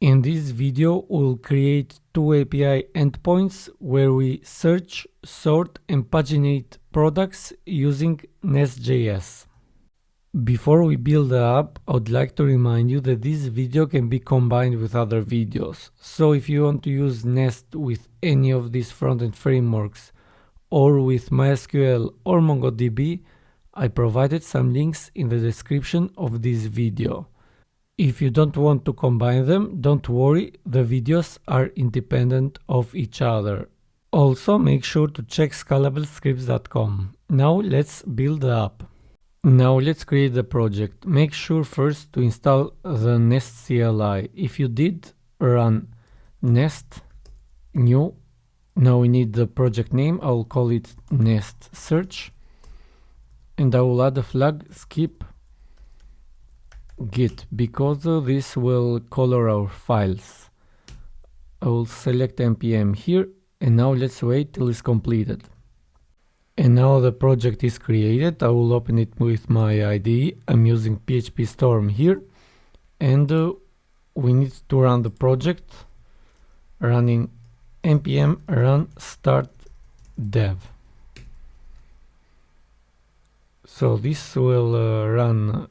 In this video, we'll create two API endpoints where we search, sort, and paginate products using NestJS. Before we build the app, I would like to remind you that this video can be combined with other videos. So if you want to use Nest with any of these front-end frameworks or with MySQL or MongoDB, I provided some links in the description of this video. If you don't want to combine them, don't worry, the videos are independent of each other. Also, make sure to check scalablescripts.com. Now let's build the app. Now let's create the project. Make sure first to install the Nest CLI. If you did, run nest new. Now we need the project name. I'll call it Nest Search. And I will add a flag skip git because this will color our files. I will select npm here, and now let's wait till it's completed. And now the project is created. I will open it with my IDE. I'm using PHP Storm here, and we need to run the project running npm run start dev. So this will run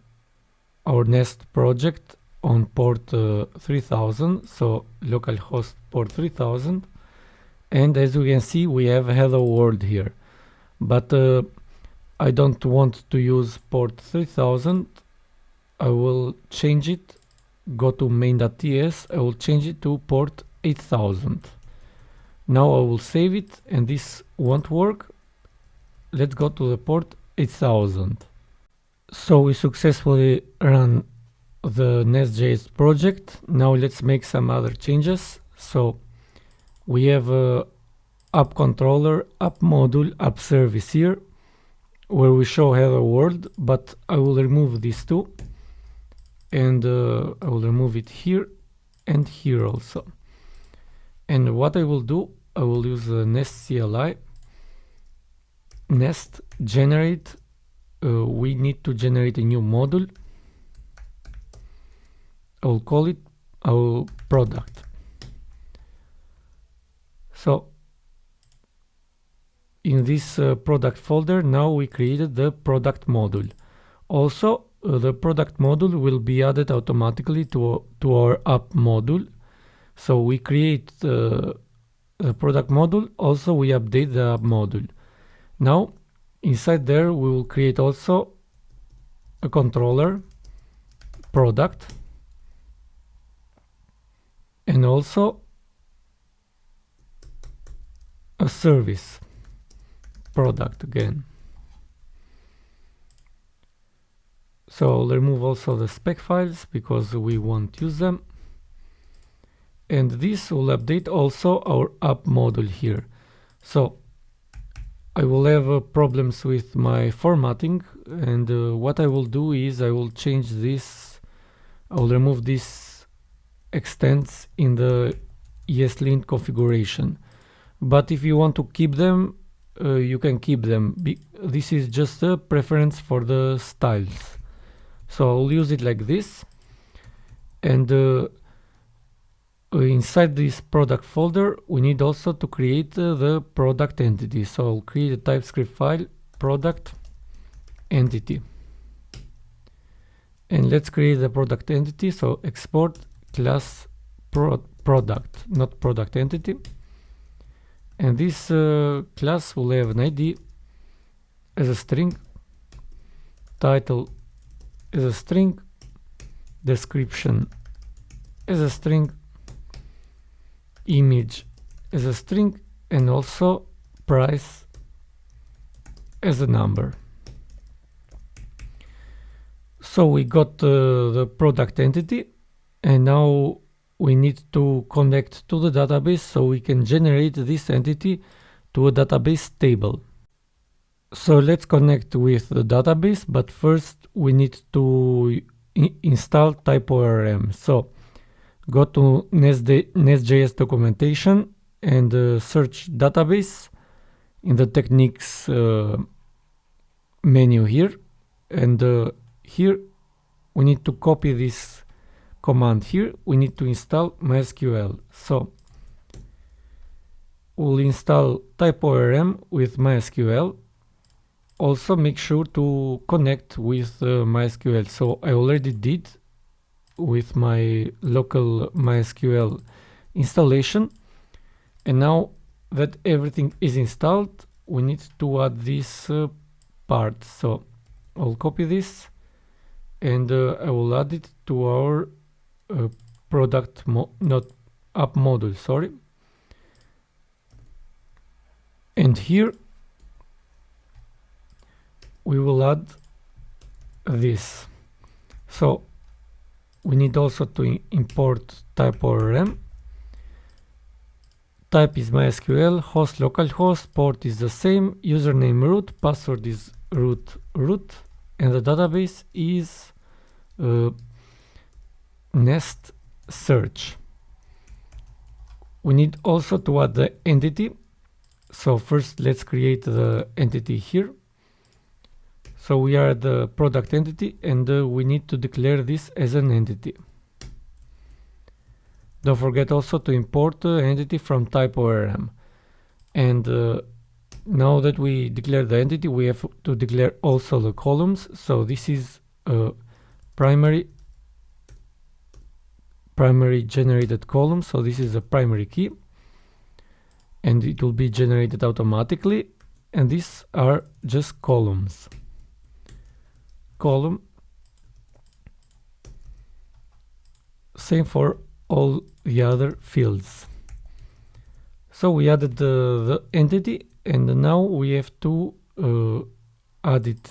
our Nest project on port 3000, so localhost port 3000, and as you can see we have hello world here, but I don't want to use port 3000. I will change it, go to main.ts, I will change it to port 8000. Now I will save it, and this won't work. Let's go to the port 8000. So we successfully ran the NestJS project. Now let's make some other changes. So we have a app controller, app module, app service here, where we show hello world, but I will remove these two, and I will remove it here and here also. And what I will do, I will use the Nest CLI, Nest generate. We need to generate a new module. I will call it our product. So in this product folder, now we created the product module. Also, the product module will be added automatically to our app module. So we create the product module, also we update the app module. Now inside there we will create also a controller product, and also a service product again. So I'll remove also the spec files because we won't use them, and this will update also our app module here. So I will have problems with my formatting, and what I will do is I will change this. I will remove this extents in the ESLint configuration, but if you want to keep them, you can keep them. This is just a preference for the styles, so I'll use it like this. And inside this product folder we need also to create the product entity. So I'll create a TypeScript file, product entity, and let's create the product entity. So export class product, not product entity, and this class will have an ID as a string, title as a string, description as a string, image as a string, and also price as a number. So we got the product entity, and now we need to connect to the database so we can generate this entity to a database table. So let's connect with the database, but first we need to install TypeORM. So go to NestJS documentation and search database in the techniques menu here, and here we need to copy this command here, we need to install MySQL. So we'll install TypeORM with MySQL. Also make sure to connect with MySQL. So I already did with my local MySQL installation. And now that everything is installed, we need to add this part. So I'll copy this and I will add it to our not app module, sorry. And here we will add this. So we need also to import TypeORM. Type is MySQL, host localhost, port is the same, username root, password is root, and the database is Nest Search. We need also to add the entity. So first let's create the entity here. So we are the product entity and we need to declare this as an entity. Don't forget also to import the entity from TypeORM. And now that we declare the entity, we have to declare also the columns. So this is a primary generated column. So this is a primary key and it will be generated automatically. And these are just columns. Column. Same for all the other fields. So we added the entity and now we have to add it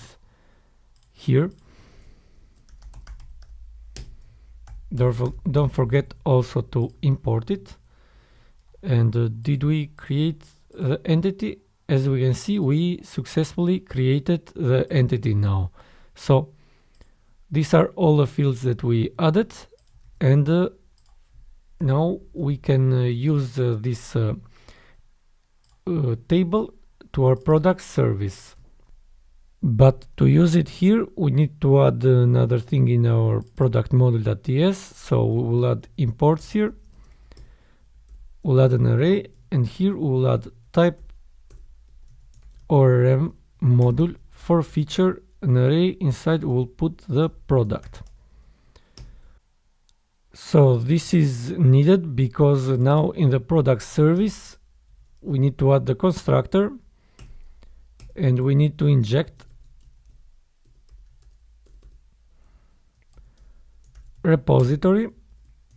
here. Don't forget also to import it. And did we create the entity? As we can see, we successfully created the entity now. So these are all the fields that we added, and now we can use this table to our product service. But to use it here, we need to add another thing in our product module.ts. So we will add imports here. We'll add an array, and here we will add TypeORM module for feature. An array inside we will put the product. So this is needed because now in the product service we need to add the constructor and we need to inject repository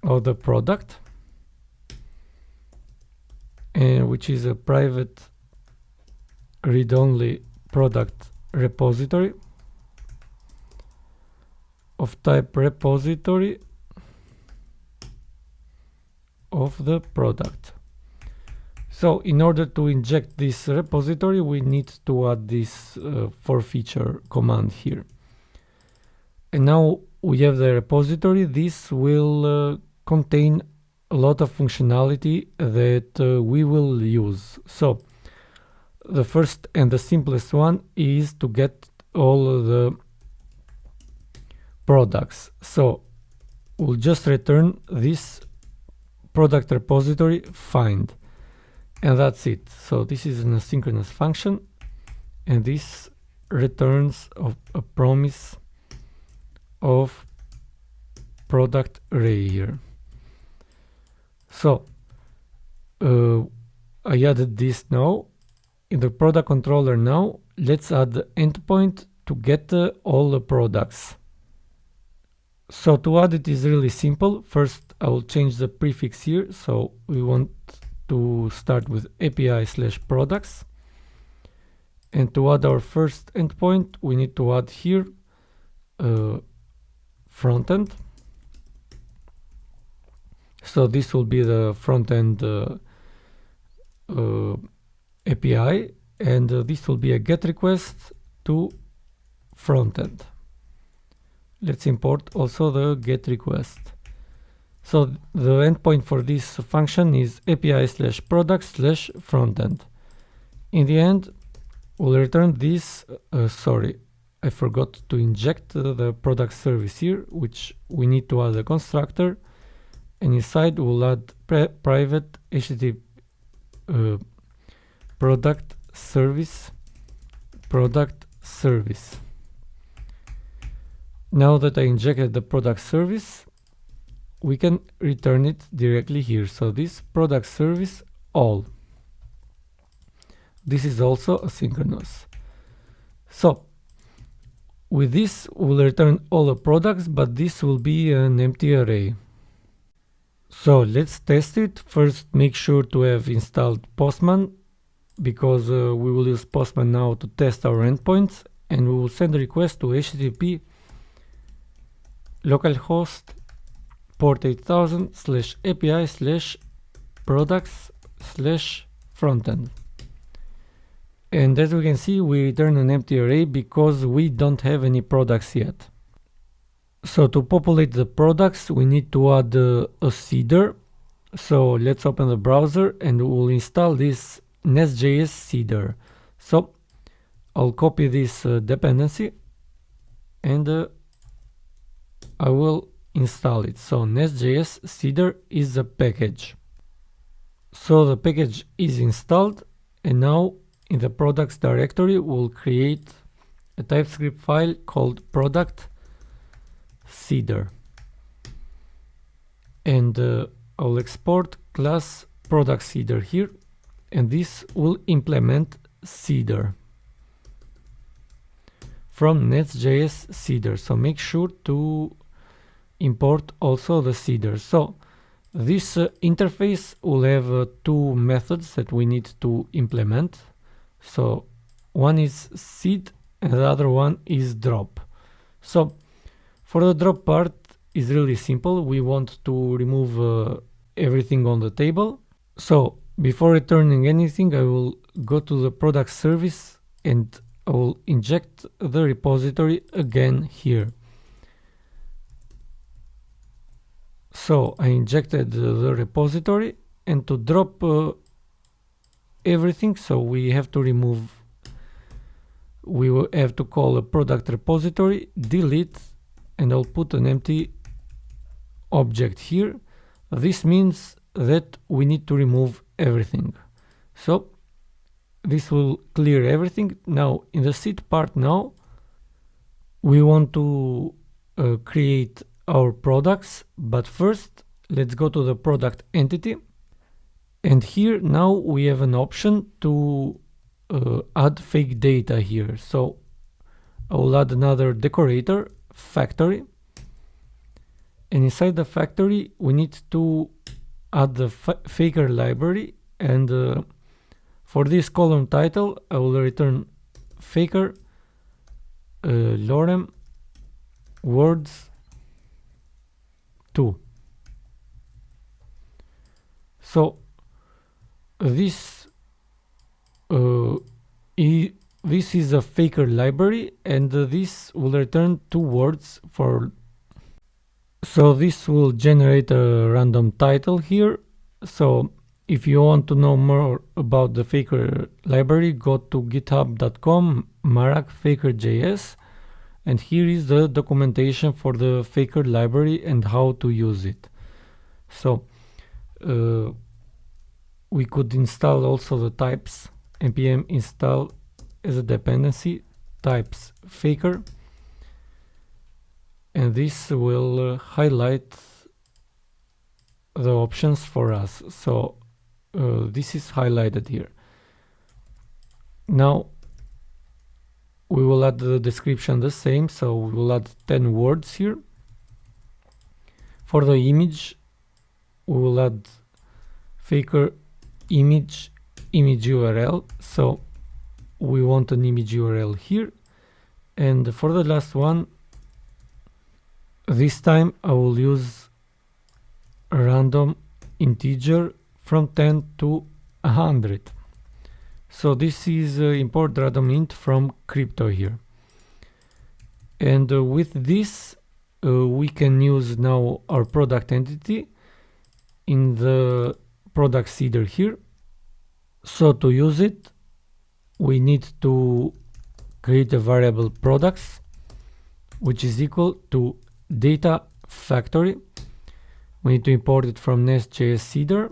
of the product, which is a private read-only product repository of type repository of the product. So in order to inject this repository, we need to add this for feature command here. And now we have the repository. This will contain a lot of functionality that we will use. So the first and the simplest one is to get all the products. So we'll just return this product repository find, and that's it. So this is an asynchronous function, and this returns a promise of product array here. So I added this now in the product controller. Now let's add the endpoint to get all the products. So to add it is really simple. First I will change the prefix here. So we want to start with API/products, and to add our first endpoint we need to add here Frontend. So this will be the Frontend API, and this will be a GET request to Frontend. Let's import also the GET request. So the endpoint for this function is API/products/frontend. In the end, we'll return this. I forgot to inject the product service here, which we need to add a constructor, and inside we'll add private HTTP product service. Now that I injected the product service, we can return it directly here. So this product service all. This is also asynchronous. So with this we'll return all the products, but this will be an empty array. So let's test it. First, make sure to have installed Postman, because we will use Postman now to test our endpoints, and we will send a request to HTTP localhost port 8000 /API /products /frontend. And as we can see, we return an empty array because we don't have any products yet. So to populate the products, we need to add a seeder. So let's open the browser and we'll install this NestJS seeder. So I'll copy this dependency and I will install it. So NestJS seeder is a package. So the package is installed, and now in the products directory we'll create a TypeScript file called product seeder, and I'll export class product seeder here, and this will implement seeder from NestJS seeder. So make sure to import also the seeder. So this interface will have two methods that we need to implement. So one is seed and the other one is drop. So for the drop part is really simple. We want to remove everything on the table. So before returning anything, I will go to the product service and I will inject the repository again here. So I injected the repository, and to drop everything, so we have to remove, we will have to call a product repository, delete, and I'll put an empty object here. This means that we need to remove everything. So this will clear everything. Now in the seed part, now we want to create our products, but first let's go to the product entity, and here now we have an option to add fake data here. So I will add another decorator, factory, and inside the factory we need to add the faker library, and for this column title I will return faker lorem words 2. So this is a faker library, and this will return 2 words for. So this will generate a random title here. So if you want to know more about the faker library, go to github.com /faker.js, and here is the documentation for the faker library and how to use it. So we could install also the types, npm install as a dependency types faker, and this will highlight the options for us. So this is highlighted here. Now we will add the description the same, so we will add 10 words here. For the image, we will add faker image URL, so we want an image URL here. And for the last one, this time I will use a random integer from 10 to 100. So this is import random int from crypto here, and with this we can use now our product entity in the product seeder here. So to use it, we need to create a variable products, which is equal to data factory. We need to import it from NestJS Seeder.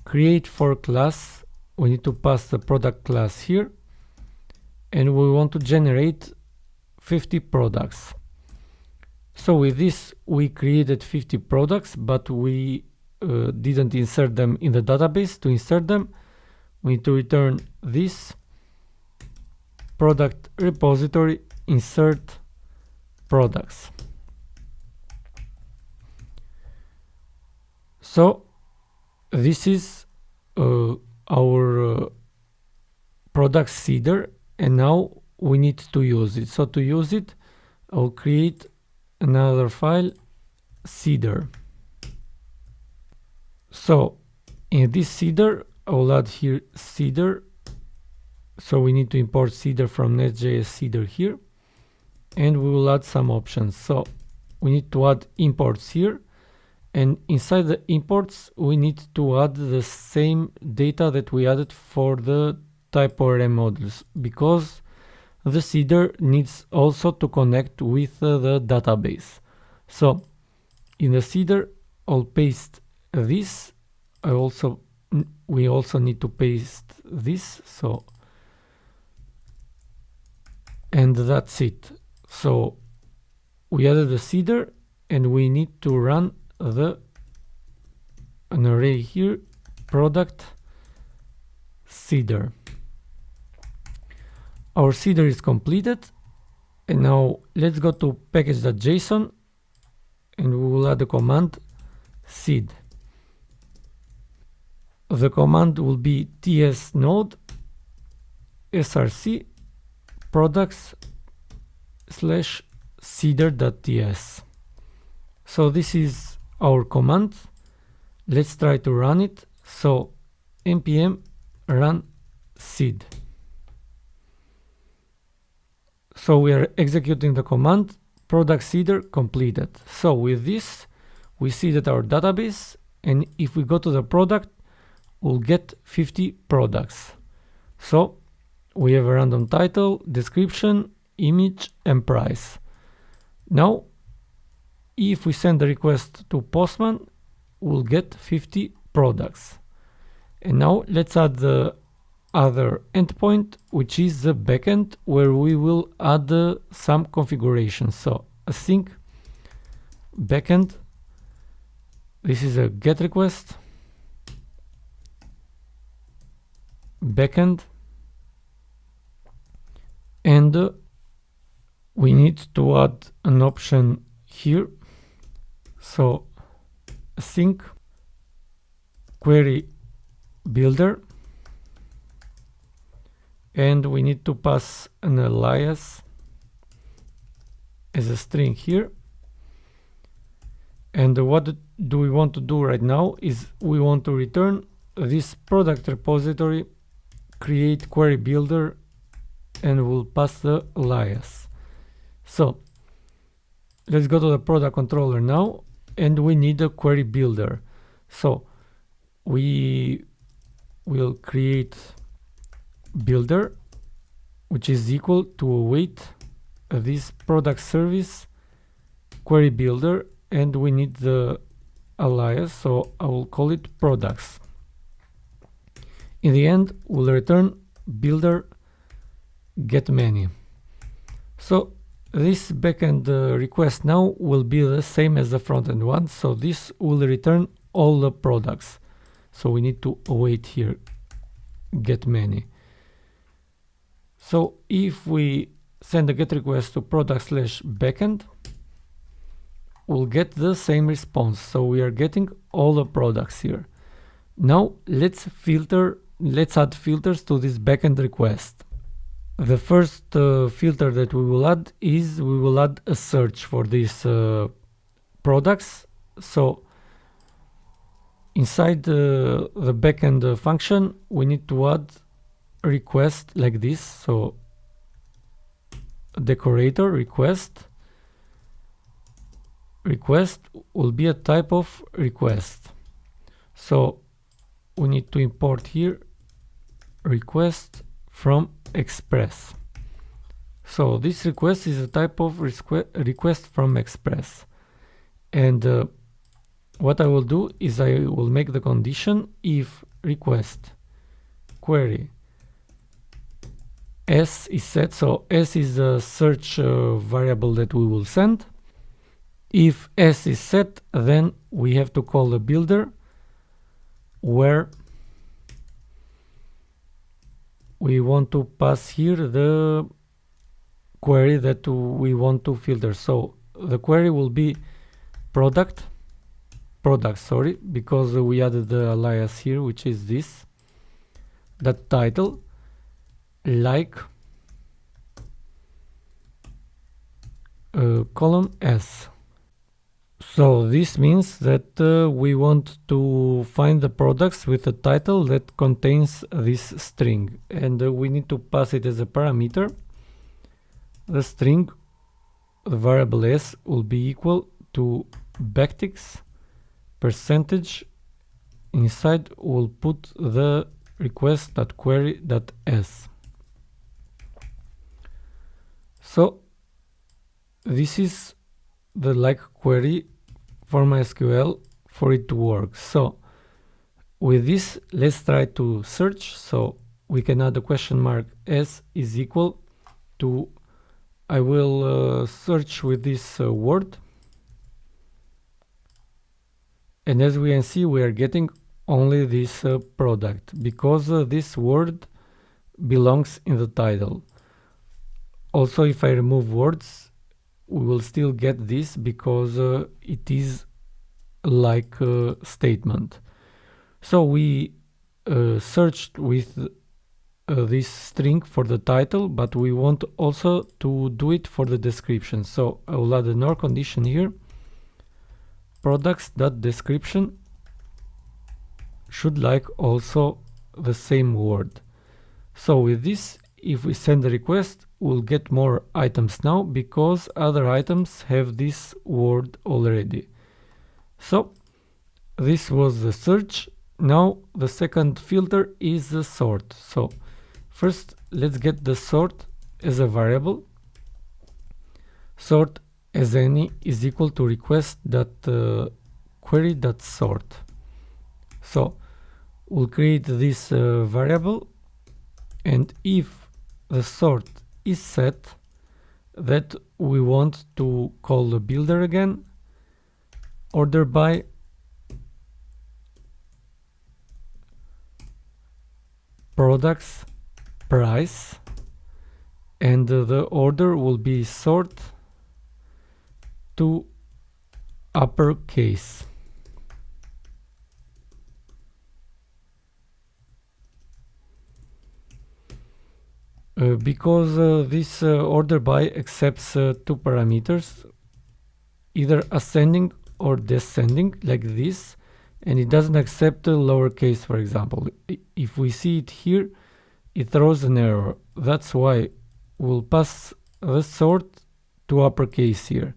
Create for class. We need to pass the product class here. And we want to generate 50 products. So with this, we created 50 products, but we didn't insert them in the database. To insert them, we need to return this product repository insert products. So this is our product seeder, and now we need to use it. So to use it, I'll create another file, seeder. So in this seeder, I will add here seeder. So we need to import seeder from NestJS Seeder here, and we will add some options. So we need to add imports here, and inside the imports we need to add the same data that we added for the TypeORM modules, because the seeder needs also to connect with the database. So in the seeder, I'll paste this. We also need to paste this. So, and that's it. So we added the seeder, and we need to run an array here, product seeder. Our seeder is completed, and now let's go to package.json, and we will add the command seed. The command will be ts node src products / seeder.ts. So this is our command. Let's try to run it. So npm run seed. So we are executing the command, product seeder completed. So with this, we see that our database, and if we go to the product, we'll get 50 products. So we have a random title, description, image, and price. Now, if we send the request to Postman, we'll get 50 products. And now let's add the other endpoint, which is the backend, where we will add some configurations. So async backend. This is a get request, backend, and we need to add an option here. So async query builder, and we need to pass an alias as a string here. And what do we want to do right now is we want to return this product repository, create query builder, and we'll pass the alias. So let's go to the product controller now, and we need a query builder. So we will create builder, which is equal to await this product service query builder, and we need the alias, so I will call it products. In the end, we'll return builder get many. So this backend request now will be the same as the frontend one, so this will return all the products. So we need to await here get many. So if we send a get request to product / backend, we'll get the same response. So we are getting all the products here. Now let's add filters to this backend request. The first filter that we will add is we will add a search for these products. So inside the backend function, we need to add a request like this. So decorator request will be a type of request. So we need to import here request from express. So this request is a type of request from Express. And what I will do is I will make the condition if request query s is set. So s is the search variable that we will send. If s is set, then we have to call the builder where we want to pass here the query that we want to filter. So the query will be product, because we added the alias here, which is this, that title, like column S. So this means that we want to find the products with a title that contains this string, and we need to pass it as a parameter. The string, the variable s, will be equal to backticks percentage. Inside we'll put the request.query.s. So this is the like query for MySQL for it to work. So with this, let's try to search. So we can add a question mark s is equal to, I will search with this word, and as we can see, we are getting only this product because this word belongs in the title. Also, if I remove words, we will still get this because it is like a statement. So we searched with this string for the title, but we want also to do it for the description. So I will add an OR condition here. Products.description should like also the same word. So with this, if we send a request, we'll get more items now because other items have this word already. So this was the search. Now the second filter is the sort. So first, let's get the sort as a variable. Sort as any is equal to request.query.sort. So we'll create this variable, and if the sort is set, that we want to call the builder again, order by products price, and the order will be sort to uppercase. Because this order by accepts two parameters, either ascending or descending, like this, and it doesn't accept a lowercase, for example. If we see it here, it throws an error. That's why we'll pass the sort to uppercase here,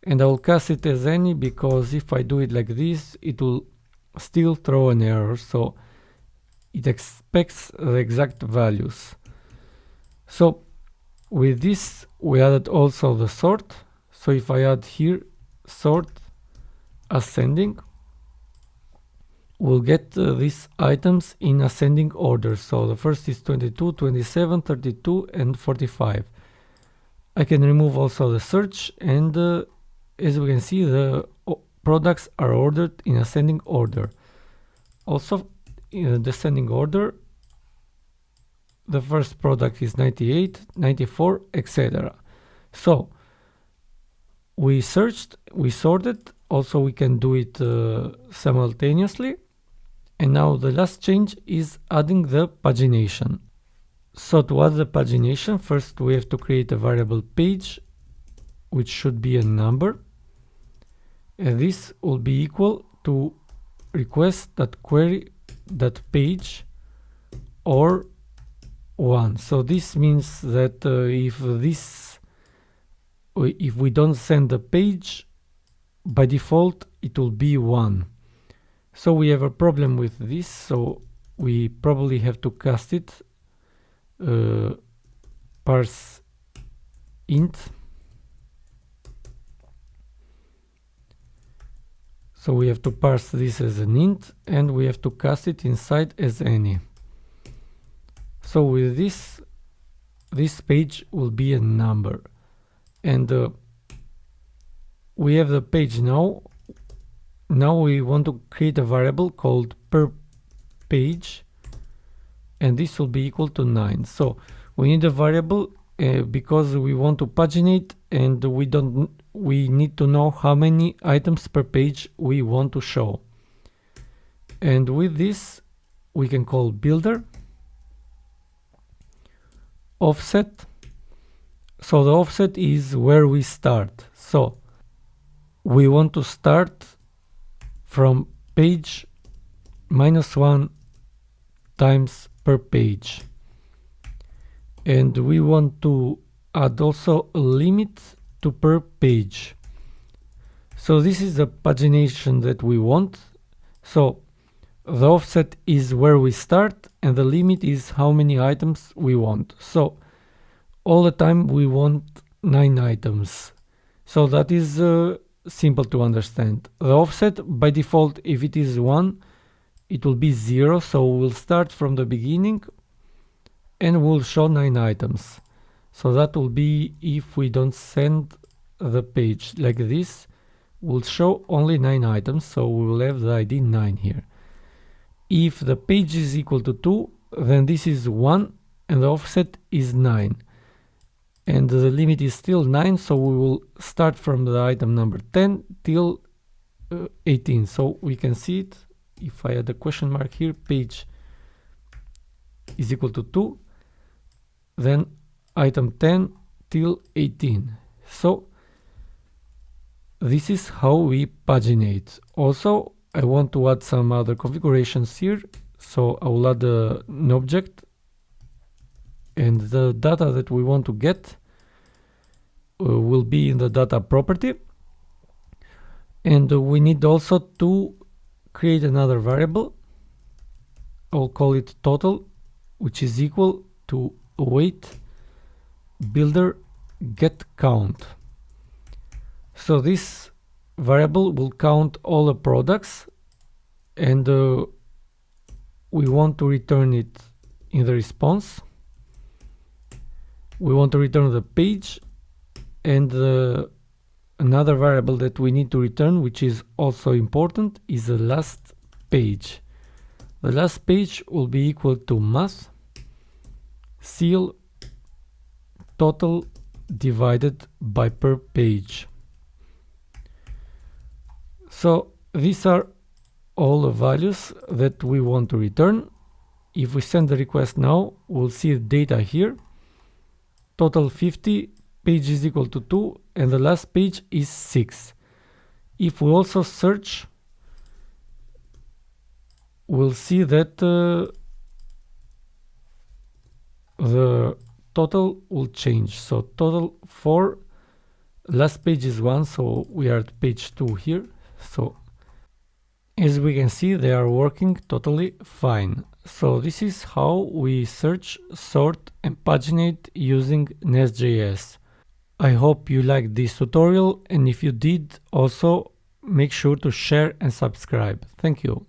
and I'll cast it as any because if I do it like this, it will still throw an error, so it expects the exact values. So with this, we added also the sort. So if I add here sort ascending, we'll get these items in ascending order. So the first is 22, 27, 32, and 45. I can remove also the search, and as we can see, the products are ordered in ascending order. Also in the descending order, the first product is 98, 94, etc. So we searched, we sorted, also we can do it simultaneously. And now the last change is adding the pagination. So to add the pagination, first we have to create a variable page, which should be a number. And this will be equal to request.query.page or 1. So this means that if we don't send the page, by default it will be 1. So we have a problem with this, so we probably have to cast it, parse int. So we have to parse this as an int, and we have to cast it inside as any. So with this page will be a number, and we have the page now. Now we want to create a variable called per page, and this will be equal to 9. So we need a variable because we want to paginate, and we need to know how many items per page we want to show. And with this we can call builder offset. So the offset is where we start. So we want to start from page -1 times per page, and we want to add also a limit to per page. So this is the pagination that we want. So the offset is where we start, and the limit is how many items we want. So all the time we want 9 items. So that is simple to understand. The offset by default, if it is 1, it will be 0. So we'll start from the beginning and we'll show 9 items. So that will be if we don't send the page like this, we'll show only 9 items. So we will have the ID 9 here. If the page is equal to 2, then this is 1 and the offset is 9. And the limit is still 9, so we will start from the item number 10 till 18. So we can see it. If I add a question mark here, page is equal to 2, then item 10 till 18. So this is how we paginate. Also, I want to add some other configurations here. So I will add an object, and the data that we want to get will be in the data property. And we need also to create another variable. I'll call it total, which is equal to await builder get count. So this variable will count all the products, and we want to return it in the response. We want to return the page, and another variable that we need to return, which is also important, is the last page. The last page will be equal to math ceil total divided by per page. So these are all the values that we want to return. If we send the request now, we'll see the data here. Total 50, page is equal to 2, and the last page is 6. If we also search, we'll see that the total will change. So total 4, last page is 1, so we are at page 2 here. So as we can see, they are working totally fine. So this is how we search, sort, and paginate using NestJS. I hope you liked this tutorial, and if you did, also make sure to share and subscribe. Thank you.